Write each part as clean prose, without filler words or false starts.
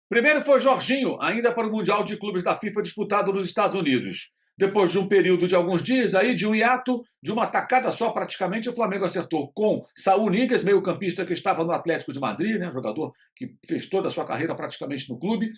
Primeiro foi Jorginho, ainda para o Mundial de Clubes da FIFA disputado nos Estados Unidos. Depois de um período de alguns dias aí, de um hiato, de uma tacada só praticamente, o Flamengo acertou com Saúl Ñíguez, meio-campista que estava no Atlético de Madrid, né, jogador que fez toda a sua carreira praticamente no clube.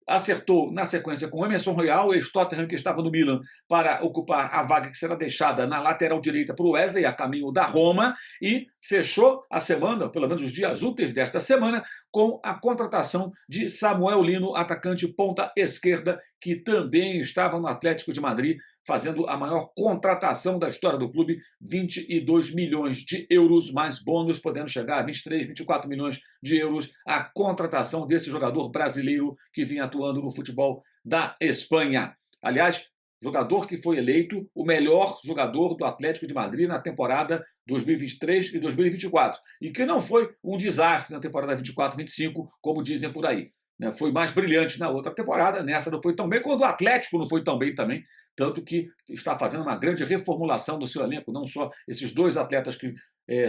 Acertou na sequência com Emerson Royal, ex-Tottenham, que estava no Milan, para ocupar a vaga que será deixada na lateral direita para o Wesley, a caminho da Roma, e fechou a semana, pelo menos os dias úteis desta semana, com a contratação de Samuel Lino, atacante ponta esquerda, que também estava no Atlético de Madrid, fazendo a maior contratação da história do clube, 22 milhões de euros, mais bônus, podendo chegar a 23, 24 milhões de euros, a contratação desse jogador brasileiro que vinha atuando no futebol da Espanha. Aliás, jogador que foi eleito o melhor jogador do Atlético de Madrid na temporada 2023 e 2024, e que não foi um desastre na temporada 24-25, como dizem por aí. Foi mais brilhante na outra temporada, nessa não foi tão bem, quando o Atlético não foi tão bem também, tanto que está fazendo uma grande reformulação do seu elenco, não só esses dois atletas que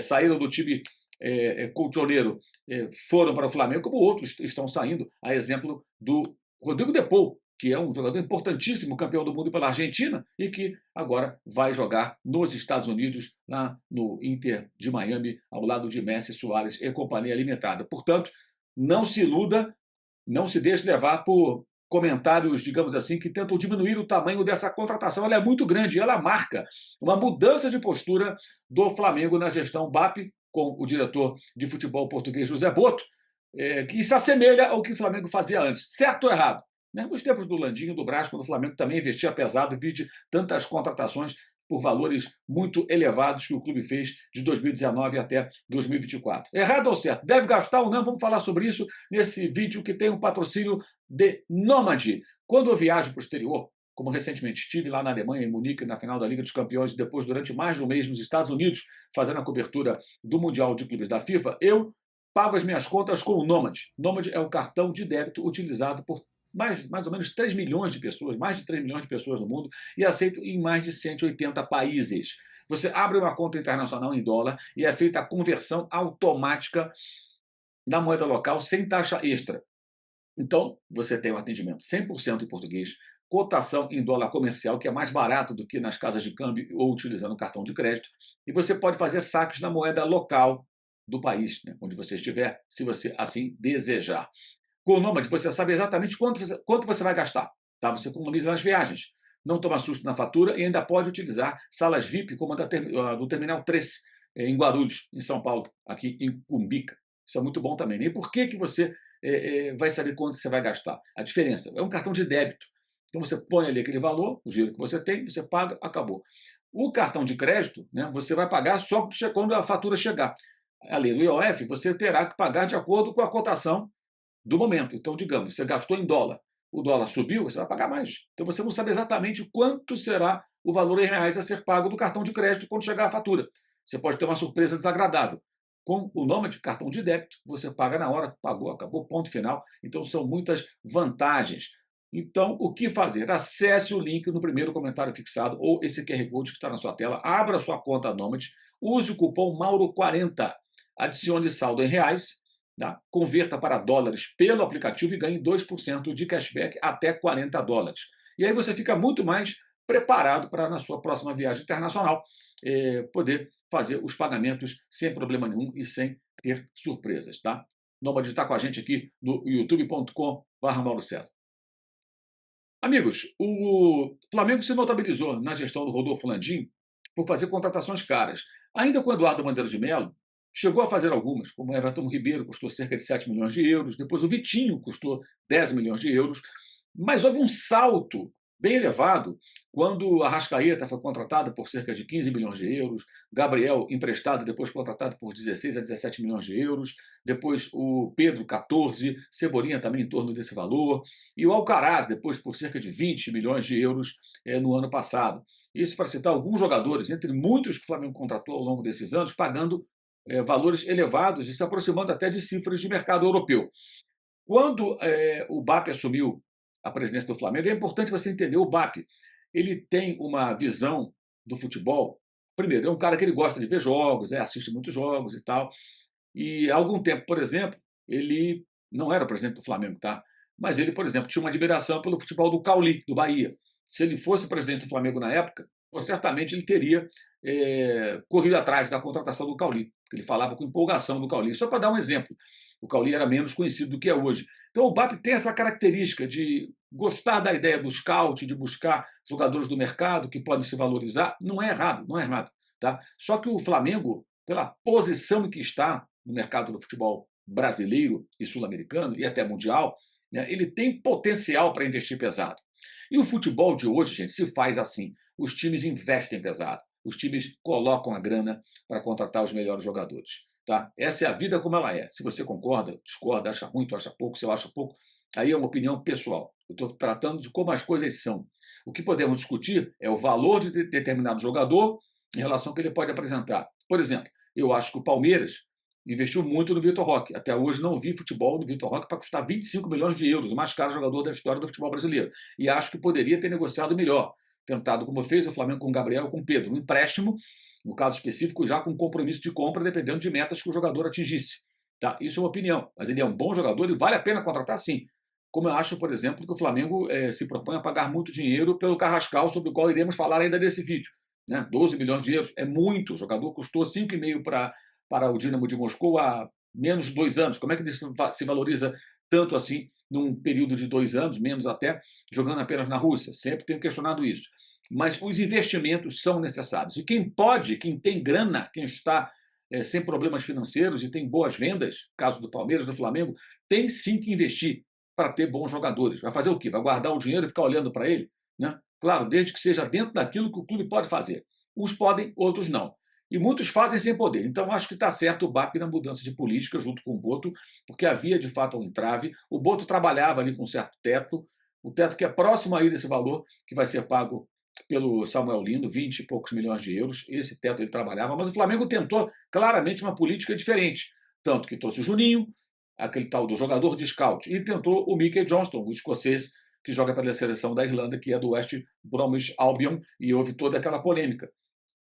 saíram do time colchoneiro foram para o Flamengo, como outros estão saindo, a exemplo do Rodrigo De Paul, que é um jogador importantíssimo, campeão do mundo pela Argentina, e que agora vai jogar nos Estados Unidos, lá no Inter de Miami, ao lado de Messi, Suárez e companhia limitada. Portanto, não se iluda, não se deixe levar por comentários, digamos assim, que tentam diminuir o tamanho dessa contratação. Ela é muito grande, ela marca uma mudança de postura do Flamengo na gestão BAP, com o diretor de futebol português José Boto, que se assemelha ao que o Flamengo fazia antes. Certo ou errado? Nos tempos do Landinho, do Brás, quando o Flamengo também investia pesado, vide tantas contratações por valores muito elevados que o clube fez de 2019 até 2024. Errado ou certo? Deve gastar ou não? Vamos falar sobre isso nesse vídeo que tem um patrocínio de Nômade. Quando eu viajo para o exterior, como recentemente estive lá na Alemanha, em Munique, na final da Liga dos Campeões, e depois, durante mais de um mês, nos Estados Unidos, fazendo a cobertura do Mundial de Clubes da FIFA, eu pago as minhas contas com o Nômade. Nômade é um cartão de débito utilizado por mais ou menos 3 milhões de pessoas, mais de 3 milhões de pessoas no mundo, e aceito em mais de 180 países. Você abre uma conta internacional em dólar e é feita a conversão automática da moeda local sem taxa extra. Então, você tem um atendimento 100% em português, cotação em dólar comercial, que é mais barato do que nas casas de câmbio ou utilizando cartão de crédito, e você pode fazer saques na moeda local do país, onde você estiver, se você assim desejar. Com o Nômade, você sabe exatamente quanto você vai gastar. Tá? Você economiza nas viagens, não toma susto na fatura e ainda pode utilizar salas VIP como a do Terminal 3, em Guarulhos, em São Paulo, aqui em Cumbica. Isso é muito bom também. E por que você vai saber quanto você vai gastar? A diferença é um cartão de débito. Então você põe ali aquele valor, o dinheiro que você tem, você paga, acabou. O cartão de crédito, você vai pagar só quando a fatura chegar. A lei do IOF, você terá que pagar de acordo com a cotação do momento. Então, digamos, você gastou em dólar, o dólar subiu, você vai pagar mais. Então, você não sabe exatamente quanto será o valor em reais a ser pago do cartão de crédito quando chegar a fatura. Você pode ter uma surpresa desagradável. Com o Nômade, cartão de débito, você paga na hora, pagou, acabou, ponto final. Então, são muitas vantagens. Então, o que fazer? Acesse o link no primeiro comentário fixado ou esse QR Code que está na sua tela, abra sua conta Nômade, use o cupom MAURO40, adicione saldo em reais, tá? Converta para dólares pelo aplicativo e ganhe 2% de cashback até $40. E aí você fica muito mais preparado para, na sua próxima viagem internacional, poder fazer os pagamentos sem problema nenhum e sem ter surpresas. Tá? Nômade está com a gente aqui no youtube.com/Mauro César. Amigos, o Flamengo se notabilizou na gestão do Rodolfo Landim por fazer contratações caras. Ainda com o Eduardo Bandeira de Mello, chegou a fazer algumas, como o Everton Ribeiro, custou cerca de 7 milhões de euros, depois o Vitinho custou 10 milhões de euros, mas houve um salto bem elevado quando a Arrascaeta foi contratada por cerca de 15 milhões de euros, Gabriel emprestado, depois contratado por 16 a 17 milhões de euros, depois o Pedro, 14, Cebolinha também em torno desse valor, e o Alcaraz, depois por cerca de 20 milhões de euros no ano passado. Isso para citar alguns jogadores, entre muitos que o Flamengo contratou ao longo desses anos, pagando valores elevados e se aproximando até de cifras de mercado europeu. Quando o BAP assumiu a presidência do Flamengo, é importante você entender, o BAP ele tem uma visão do futebol. Primeiro, é um cara que ele gosta de ver jogos, assiste muitos jogos e tal. E há algum tempo, por exemplo, ele não era o presidente do Flamengo, tá? mas ele, por exemplo, tinha uma admiração pelo futebol do Cauli, do Bahia. Se ele fosse presidente do Flamengo na época, certamente ele teria corrido atrás da contratação do Cauli, porque ele falava com empolgação do Cauli. Só para dar um exemplo, o Cauli era menos conhecido do que é hoje. Então o BAP tem essa característica de gostar da ideia do scout, de buscar jogadores do mercado que podem se valorizar. Não é errado, não é errado. Tá? Só que o Flamengo, pela posição em que está no mercado do futebol brasileiro e sul-americano, e até mundial, né, ele tem potencial para investir pesado. E o futebol de hoje, gente, se faz assim. Os times investem pesado. Os times colocam a grana para contratar os melhores jogadores. Tá? Essa é a vida como ela é. Se você concorda, discorda, acha muito, acha pouco, se eu acho pouco, aí é uma opinião pessoal. Eu estou tratando de como as coisas são. O que podemos discutir é o valor de determinado jogador em relação ao que ele pode apresentar. Por exemplo, eu acho que o Palmeiras investiu muito no Vitor Roque. Até hoje não vi futebol do Vitor Roque para custar 25 milhões de euros, o mais caro jogador da história do futebol brasileiro. E acho que poderia ter negociado melhor. Tentado, como fez o Flamengo com o Gabriel e com o Pedro, um empréstimo, no caso específico, já com compromisso de compra, dependendo de metas que o jogador atingisse. Tá? Isso é uma opinião, mas ele é um bom jogador e vale a pena contratar sim. Como eu acho, por exemplo, que o Flamengo se propõe a pagar muito dinheiro pelo Carrascal, sobre o qual iremos falar ainda nesse vídeo. Né? 12 milhões de euros é muito. O jogador custou 5,5 para o Dinamo de Moscou há menos de 2 anos. Como é que ele se valoriza tanto assim num período de 2 anos, menos até, jogando apenas na Rússia? Sempre tenho questionado isso. Mas os investimentos são necessários. E quem pode, quem tem grana, quem está sem problemas financeiros e tem boas vendas, caso do Palmeiras, do Flamengo, tem sim que investir para ter bons jogadores. Vai fazer o quê? Vai guardar o dinheiro e ficar olhando para ele? Né? Claro, desde que seja dentro daquilo que o clube pode fazer. Uns podem, outros não. E muitos fazem sem poder. Então, acho que está certo o BAP na mudança de política, junto com o Boto, porque havia, de fato, um entrave. O Boto trabalhava ali com um certo teto, o teto que é próximo aí desse valor, que vai ser pago pelo Samuel Lino, 20 e poucos milhões de euros. Esse teto ele trabalhava, mas o Flamengo tentou claramente uma política diferente. Tanto que trouxe o Juninho, aquele tal do jogador de scout, e tentou o Mickey Johnston, o escocês, que joga pela seleção da Irlanda, que é do West Bromwich Albion, e houve toda aquela polêmica.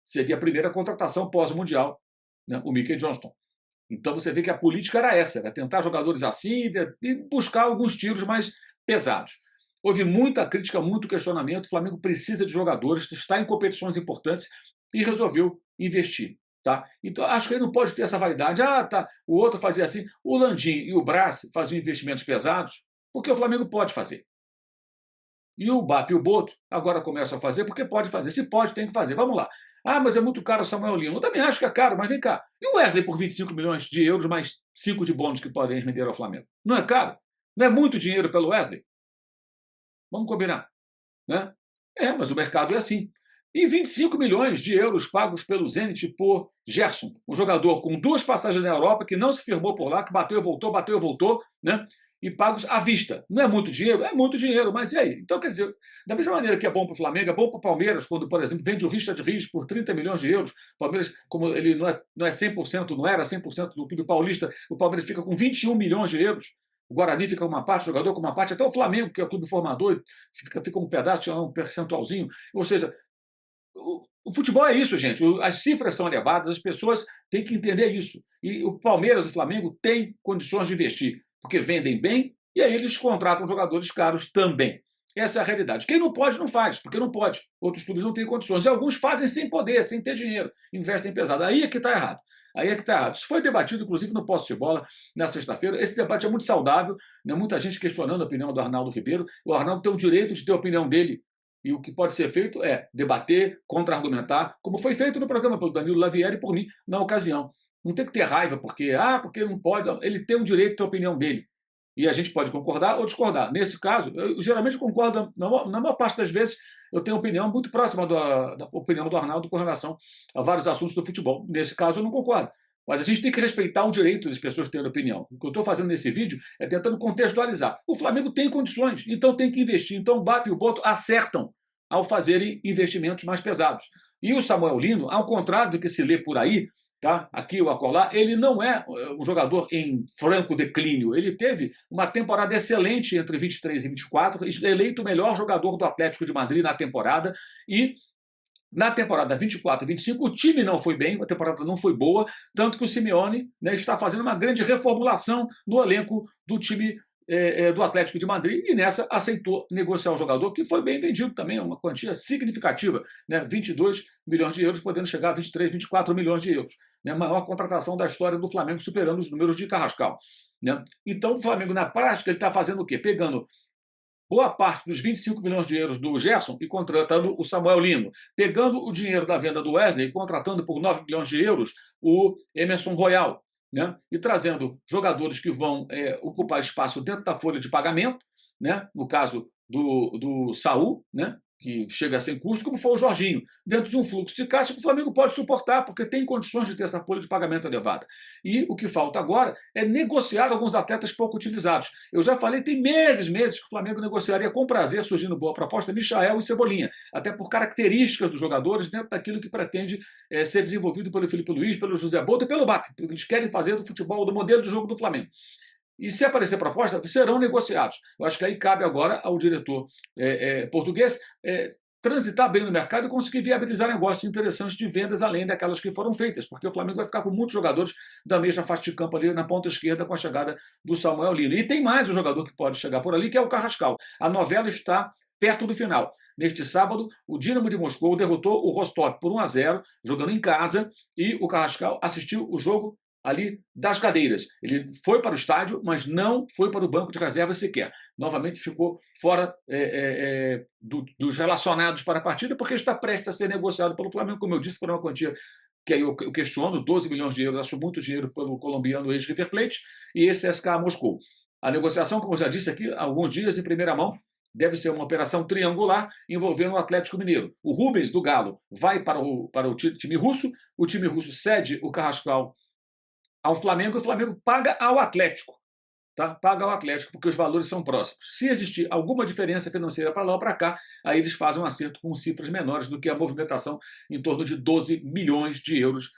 Seria a primeira contratação pós-mundial, né, o Mickey Johnston. Então você vê que a política era essa, era tentar jogadores assim e buscar alguns tiros mais pesados. Houve muita crítica, muito questionamento. O Flamengo precisa de jogadores, está em competições importantes e resolveu investir. Tá? Então, acho que ele não pode ter essa vaidade. Ah, tá, o outro fazia assim. O Landim e o Brás faziam investimentos pesados, porque o Flamengo pode fazer. E o BAP e o Boto agora começam a fazer porque pode fazer. Se pode, tem que fazer. Vamos lá. Ah, mas é muito caro o Samuel Lino. Eu também acho que é caro, mas vem cá. E o Wesley por 25 milhões de euros, mais 5 de bônus que podem render ao Flamengo? Não é caro? Não é muito dinheiro pelo Wesley? Vamos combinar. Né? Mas o mercado é assim. E 25 milhões de euros pagos pelo Zenit por Gerson, um jogador com 2 passagens na Europa, que não se firmou por lá, que bateu e voltou, né? E pagos à vista. Não é muito dinheiro? É muito dinheiro, mas e aí? Então, quer dizer, da mesma maneira que é bom para o Flamengo, é bom para o Palmeiras, quando, por exemplo, vende o Richard Rios por 30 milhões de euros. O Palmeiras, como ele não é 100%, não era 100% do clube paulista, o Palmeiras fica com 21 milhões de euros. O Guarani fica com uma parte, o jogador com uma parte, até o Flamengo, que é o clube formador, fica um pedaço, um percentualzinho. Ou seja, o futebol é isso, gente. As cifras são elevadas, as pessoas têm que entender isso. E o Palmeiras e o Flamengo têm condições de investir, porque vendem bem e aí eles contratam jogadores caros também. Essa é a realidade. Quem não pode, não faz, porque não pode. Outros clubes não têm condições. E alguns fazem sem poder, sem ter dinheiro. Investem pesado. Aí é que está errado. Aí é que está errado. Isso foi debatido, inclusive, no Posse de Bola, na sexta-feira. Esse debate é muito saudável, né? Muita gente questionando a opinião do Arnaldo Ribeiro. O Arnaldo tem o direito de ter a opinião dele. E o que pode ser feito é debater, contra-argumentar, como foi feito no programa pelo Danilo Lavieri e por mim na ocasião. Não tem que ter raiva porque não pode. Ele tem o direito de ter a opinião dele. E a gente pode concordar ou discordar. Nesse caso, eu geralmente concordo, na maior parte das vezes, eu tenho opinião muito próxima da opinião do Arnaldo com relação a vários assuntos do futebol. Nesse caso, eu não concordo. Mas a gente tem que respeitar o direito das pessoas terem opinião. O que eu estou fazendo nesse vídeo é tentando contextualizar. O Flamengo tem condições, então tem que investir. Então o BAP e o Boto acertam ao fazerem investimentos mais pesados. E o Samuel Lino, ao contrário do que se lê por aí, tá? Aqui ou acolá, ele não é um jogador em franco declínio. Ele teve uma temporada excelente entre 23 e 24, eleito o melhor jogador do Atlético de Madrid na temporada e na temporada 24 e 25, o time não foi bem, a temporada não foi boa, tanto que o Simeone, né, está fazendo uma grande reformulação no elenco do time do Atlético de Madrid e nessa aceitou negociar o jogador, que foi bem vendido também, uma quantia significativa, né? 22 milhões de euros, podendo chegar a 23, 24 milhões de euros. Né? Maior contratação da história do Flamengo, superando os números de Carrascal. Né? Então, o Flamengo, na prática, ele está fazendo o quê? Pegando boa parte dos 25 milhões de euros do Gerson e contratando o Samuel Lino, pegando o dinheiro da venda do Wesley e contratando por 9 milhões de euros o Emerson Royal, né? E trazendo jogadores que vão ocupar espaço dentro da folha de pagamento, né? No caso do Saul, né? Que chega sem custo, como foi o Jorginho, dentro de um fluxo de caixa que o Flamengo pode suportar, porque tem condições de ter essa folha de pagamento elevada. E o que falta agora é negociar alguns atletas pouco utilizados. Eu já falei, tem meses que o Flamengo negociaria com prazer, surgindo boa proposta, Michael e Cebolinha, até por características dos jogadores, dentro daquilo que pretende ser desenvolvido pelo Felipe Luiz, pelo José Botto e pelo BAP, porque eles querem fazer do futebol, do modelo de jogo do Flamengo. E se aparecer proposta, serão negociados. Eu acho que aí cabe agora ao diretor português transitar bem no mercado e conseguir viabilizar negócios interessantes de vendas além daquelas que foram feitas, porque o Flamengo vai ficar com muitos jogadores da mesma faixa de campo ali na ponta esquerda com a chegada do Samuel Lino. E tem mais um jogador que pode chegar por ali, que é o Carrascal. A novela está perto do final. Neste sábado, o Dinamo de Moscou derrotou o Rostov por 1-0, jogando em casa, e o Carrascal assistiu o jogo ali das cadeiras. Ele foi para o estádio, mas não foi para o banco de reserva sequer. Novamente ficou fora dos relacionados para a partida, porque está prestes a ser negociado pelo Flamengo, como eu disse, por uma quantia que aí eu questiono, 12 milhões de euros, acho muito dinheiro pelo colombiano ex-River Plate, e esse SK Moscou. A negociação, como eu já disse aqui há alguns dias, em primeira mão, deve ser uma operação triangular envolvendo o Atlético Mineiro. O Rubens, do Galo, vai para o time russo, o time russo cede o Carrascal ao Flamengo e o Flamengo paga ao Atlético. Tá? Paga ao Atlético, porque os valores são próximos. Se existir alguma diferença financeira para lá ou para cá, aí eles fazem um acerto com cifras menores do que a movimentação em torno de 12 milhões de euros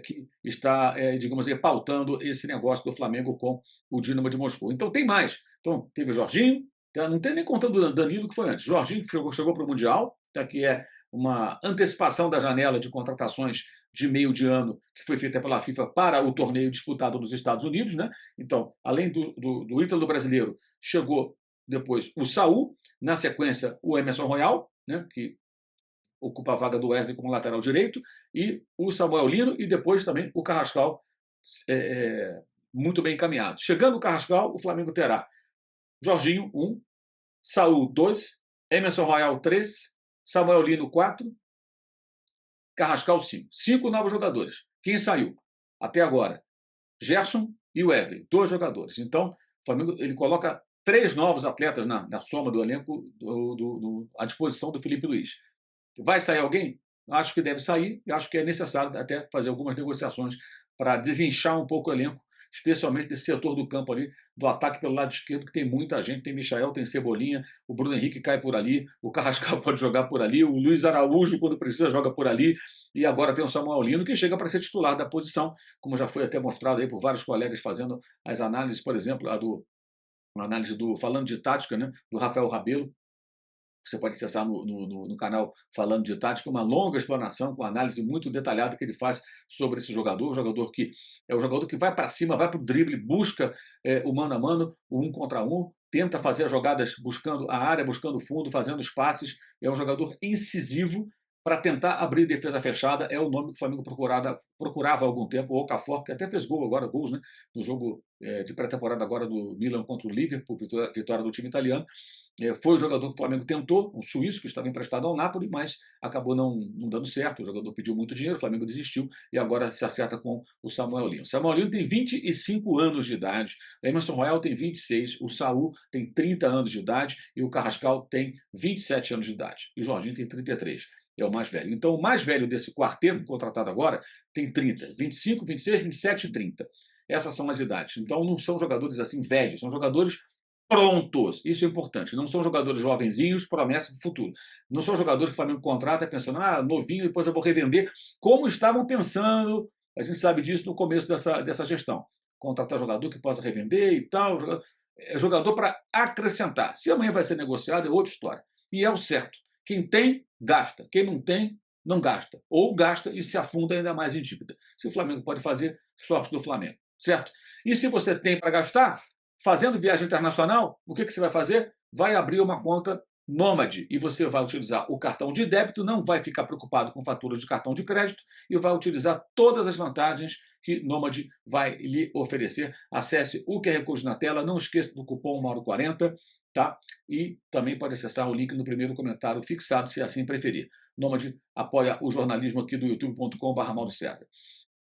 que está, digamos assim, pautando esse negócio do Flamengo com o Dinamo de Moscou. Então tem mais. Então teve o Jorginho, não tem nem contando o Danilo que foi antes. Jorginho chegou para o Mundial, que é uma antecipação da janela de contratações de meio de ano que foi feita pela FIFA para o torneio disputado nos Estados Unidos, né? Então, além do ítalo brasileiro, chegou depois o Saul, na sequência o Emerson Royal, né? Que ocupa a vaga do Wesley como lateral direito, e o Samuel Lino, e depois também o Carrascal, muito bem encaminhado. Chegando o Carrascal, o Flamengo terá Jorginho, 1, Saul, 2, Emerson Royal, 3, Samuel Lino, 4, Carrascal, 5. 5 novos jogadores. Quem saiu? Até agora, Gerson e Wesley, 2 jogadores. Então, o Flamengo ele coloca 3 novos atletas na soma do elenco à disposição do Felipe Luiz. Vai sair alguém? Acho que deve sair e acho que é necessário até fazer algumas negociações para desinchar um pouco o elenco, especialmente desse setor do campo ali, do ataque pelo lado esquerdo, que tem muita gente, tem Michael, tem Cebolinha, o Bruno Henrique cai por ali, o Carrascal pode jogar por ali, o Luiz Araújo, quando precisa, joga por ali, e agora tem o Samuel Lino, que chega para ser titular da posição, como já foi até mostrado aí por vários colegas fazendo as análises, por exemplo, uma análise falando de tática, né, do Rafael Rabelo. Você pode acessar no canal Falando de Tática, uma longa explanação, com análise muito detalhada que ele faz sobre esse jogador, um jogador que é um jogador que vai para cima, vai para o drible, busca o mano a mano, o 1 contra 1, tenta fazer as jogadas buscando a área, buscando o fundo, fazendo os passes, é um jogador incisivo para tentar abrir defesa fechada, é o nome que o Flamengo procurava há algum tempo, o Okafor, que até fez gols, né, no jogo de pré-temporada agora do Milan contra o Liverpool, vitória do time italiano. Foi o jogador que o Flamengo tentou, um suíço que estava emprestado ao Napoli, mas acabou não dando certo. O jogador pediu muito dinheiro, o Flamengo desistiu e agora se acerta com o Samuel Lino. O Samuel Lino tem 25 anos de idade, o Emerson Royal tem 26, o Saul tem 30 anos de idade e o Carrascal tem 27 anos de idade. E o Jorginho tem 33. É o mais velho. Então, o mais velho desse quarteto contratado agora tem 30, 25, 26, 27 e 30. Essas são as idades. Então, não são jogadores assim velhos, são jogadores prontos. Isso é importante. Não são jogadores jovenzinhos, promessa do futuro. Não são jogadores que o Flamengo contrata pensando, novinho, depois eu vou revender, como estavam pensando, a gente sabe disso no começo dessa gestão. Contratar jogador que possa revender e tal. É jogador para acrescentar. Se amanhã vai ser negociado, é outra história. E é o certo. Quem tem, gasta. Quem não tem, não gasta. Ou gasta e se afunda ainda mais em dívida. Se o Flamengo pode fazer, sorte do Flamengo. Certo? E se você tem para gastar, fazendo viagem internacional, o que você vai fazer? Vai abrir uma conta Nômade e você vai utilizar o cartão de débito, não vai ficar preocupado com fatura de cartão de crédito e vai utilizar todas as vantagens que Nômade vai lhe oferecer. Acesse o QR Code na tela, não esqueça do cupom Mauro40, tá? E também pode acessar o link no primeiro comentário fixado, se assim preferir. Nômade apoia o jornalismo aqui do youtube.com.br Mauro César.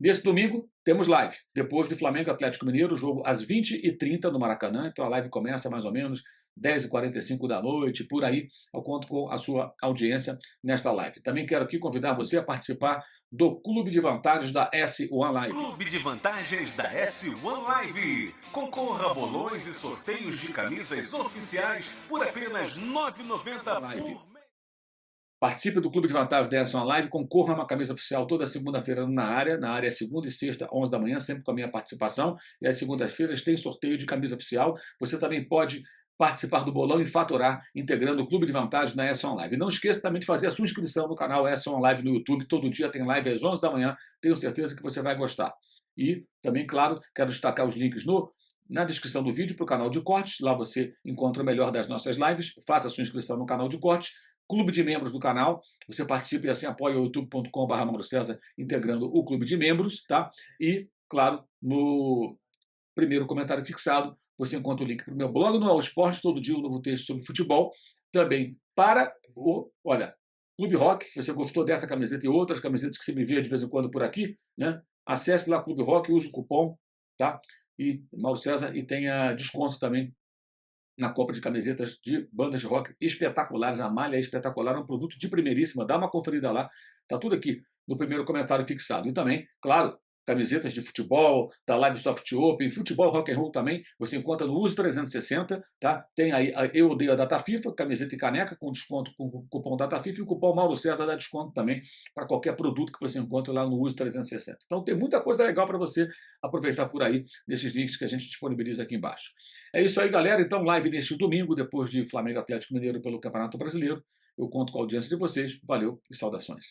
Nesse domingo, temos live. Depois de Flamengo Atlético Mineiro, jogo às 20h30 no Maracanã. Então a live começa mais ou menos 10h45 da noite, por aí. Eu conto com a sua audiência nesta live. Também quero aqui convidar você a participar do Clube de Vantagens da S1 Live. Clube de Vantagens da S1 Live. Concorra a bolões e sorteios de camisas oficiais por apenas R$ 9,90 por mês. Participe do Clube de Vantagens da S1 Live, concorra a uma camisa oficial toda segunda-feira na área. Na área é segunda e sexta, 11 da manhã, sempre com a minha participação. E às segundas-feiras tem sorteio de camisa oficial. Você também pode participar do bolão e faturar integrando o Clube de Vantagens na S1 Live. Não esqueça também de fazer a sua inscrição no canal S1 Live no YouTube. Todo dia tem live às 11 da manhã. Tenho certeza que você vai gostar. E também, claro, quero destacar os links na descrição do vídeo para o canal de cortes. Lá você encontra o melhor das nossas lives. Faça a sua inscrição no canal de cortes. Clube de membros do canal. Você participa e assim apoia o youtube.com.br Mauro César, integrando o clube de membros, tá? E, claro, no primeiro comentário fixado, você encontra o link para o meu blog no All Esporte, todo dia um novo texto sobre futebol. Também para olha, Clube Rock, se você gostou dessa camiseta e outras camisetas que você me vê de vez em quando por aqui, né? Acesse lá Clube Rock, use o cupom, tá? E Mauro César, e tenha desconto também na compra de camisetas de bandas de rock espetaculares. A malha é espetacular, é um produto de primeiríssima. Dá uma conferida lá. Tá tudo aqui no primeiro comentário fixado. E também, claro, camisetas de futebol, da Live Soft Open, futebol rock and roll também, você encontra no Uso 360, tá? Tem aí a Eu Odeio a Data FIFA, camiseta e caneca com desconto com o cupom Data FIFA, e o cupom Mauro César dá desconto também para qualquer produto que você encontra lá no Uso 360. Então tem muita coisa legal para você aproveitar por aí, nesses links que a gente disponibiliza aqui embaixo. É isso aí, galera. Então, live neste domingo, depois de Flamengo Atlético Mineiro pelo Campeonato Brasileiro. Eu conto com a audiência de vocês. Valeu e saudações.